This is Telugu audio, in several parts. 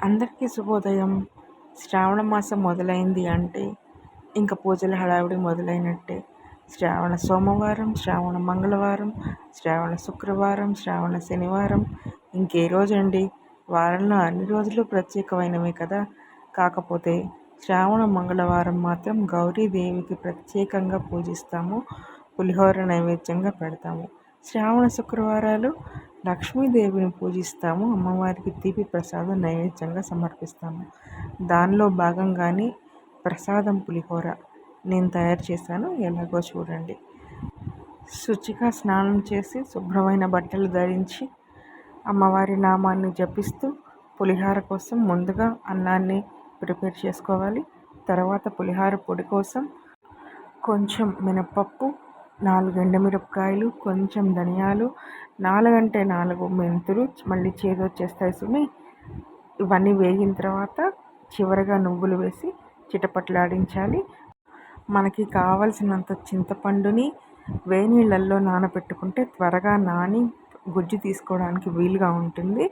అందరికీ శుభోదయం. శ్రావణ మాసం మొదలైంది అంటే ఇంక పూజల హడావిడి మొదలైనట్టే. శ్రావణ సోమవారం, శ్రావణ మంగళవారం, శ్రావణ శుక్రవారం, శ్రావణ శనివారం, ఇంకే రోజండి. వారంలో అన్ని రోజులు ప్రత్యేకమైనవే కదా. కాకపోతే శ్రావణ మంగళవారం మాత్రం గౌరీదేవికి ప్రత్యేకంగా పూజిస్తాము. పులిహోర నైవేద్యంగా పెడతాము. శ్రావణ శుక్రవారాలు లక్ష్మీదేవిని పూజిస్తాము. అమ్మవారికి తీపి ప్రసాదం నైవేద్యంగా సమర్పిస్తాము. దానిలో భాగంగానే ప్రసాదం పులిహోర నేను తయారు చేశాను. ఎలాగో చూడండి. శుచిగా స్నానం చేసి శుభ్రమైన బట్టలు ధరించి అమ్మవారి నామాన్ని జపిస్తూ పులిహోర కోసం ముందుగా అన్నాన్ని ప్రిపేర్ చేసుకోవాలి. తర్వాత పులిహోర పొడి కోసం కొంచెం మినపప్పు, 4 ఎండుమిరపకాయలు, కొంచెం ధనియాలు, 4 మెంతులు, మళ్ళీ చేదొచ్చేస్తాయి సుమి. ఇవన్నీ వేగిన తర్వాత చివరగా నువ్వులు వేసి చిటపట్లాడించాలి. మనకి కావలసినంత చింతపండుని వేడినీళ్ళల్లో నానబెట్టుకుంటే త్వరగా నాని గుజ్జు తీసుకోవడానికి వీలుగా ఉంటుంది.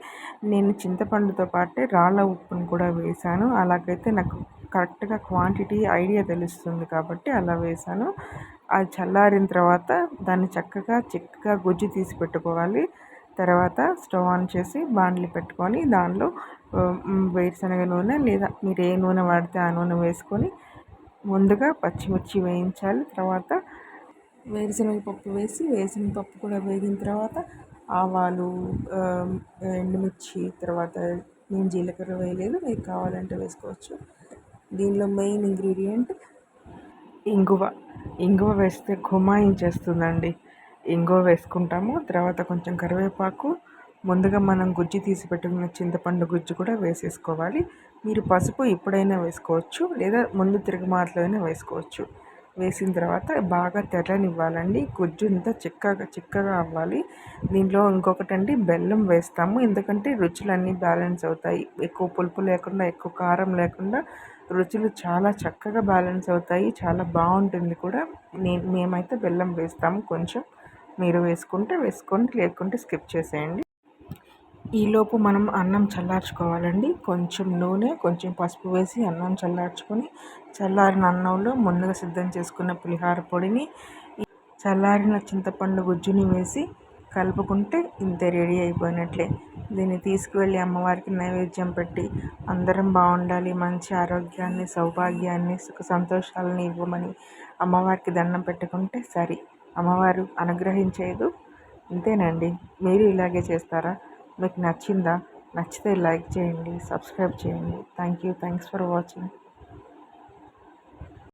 నేను చింతపండుతో పాటే రాళ్ళ ఉప్పును కూడా వేశాను. అలాగైతే నాకు కరెక్ట్గా క్వాంటిటీ ఐడియా తెలుస్తుంది కాబట్టి అలా వేశాను. అది చల్లారిన తర్వాత దాన్ని చిక్కగా గుజ్జు తీసి పెట్టుకోవాలి. తర్వాత స్టవ్ ఆన్ చేసి బాండ్లీ పెట్టుకొని దానిలో వేరుశనగ నూనె లేదా మీరు ఏ నూనె వాడితే ఆ నూనె వేసుకొని ముందుగా పచ్చిమిర్చి వేయించాలి. తర్వాత వేరుశనగ పప్పు వేసిన పప్పు కూడా వేగిన తర్వాత ఆవాలు, ఎండుమిర్చి, తర్వాత నేను జీలకర్ర వేయలేదు, మీకు కావాలంటే వేసుకోవచ్చు. దీనిలో మెయిన్ ఇంగ్రీడియంట్ ఇంగువ వేస్తే ఘుమాయించేస్తుందండి. ఇంగువ వేసుకుంటాము. తర్వాత కొంచెం కరివేపాకు, ముందుగా మనం గుజ్జు తీసి పెట్టుకున్న చింతపండు గుజ్జు కూడా వేసేసుకోవాలి. మీరు పసుపు ఇప్పుడైనా వేసుకోవచ్చు, లేదా ముందు తిరగమాతలో అయినా వేసుకోవచ్చు. వేసిన తర్వాత బాగా తెల్లనివ్వాలండి. గుజ్జు ఇంత చిక్కగా అవ్వాలి. దీంట్లో ఇంకొకటండి, బెల్లం వేస్తాము. ఎందుకంటే రుచులన్నీ బ్యాలెన్స్ అవుతాయి. ఎక్కువ పులుపు లేకుండా, ఎక్కువ కారం లేకుండా రుచులు చాలా చక్కగా బ్యాలెన్స్ అవుతాయి. చాలా బాగుంటుంది కూడా. మేమైతే బెల్లం వేస్తాము. కొంచెం మీరు వేసుకుంటే వేసుకోండి, లేకుంటే స్కిప్ చేసేయండి. ఈలోపు మనం అన్నం చల్లార్చుకోవాలండి. కొంచెం నూనె, కొంచెం పసుపు వేసి అన్నం చల్లార్చుకొని చల్లారిన అన్నంలో ముందుగా సిద్ధం చేసుకున్న పులిహోర పొడిని, చల్లారిన చింతపండు గుజ్జుని వేసి కలుపుకుంటే ఇంతే, రెడీ అయిపోయినట్లే. దీన్ని తీసుకువెళ్ళి అమ్మవారికి నైవేద్యం పెట్టి అందరం బాగుండాలి, మంచి ఆరోగ్యాన్ని, సౌభాగ్యాన్ని, సుఖ సంతోషాలని ఇవ్వమని అమ్మవారికి దండం పెట్టుకుంటే సరి, అమ్మవారు అనుగ్రహించేదు. ఇంతేనండి. మీరు ఇలాగే చేస్తారా? మీకు నచ్చిందా? నచ్చితే లైక్ చేయండి, సబ్స్క్రైబ్ చేయండి. Thanks for watching.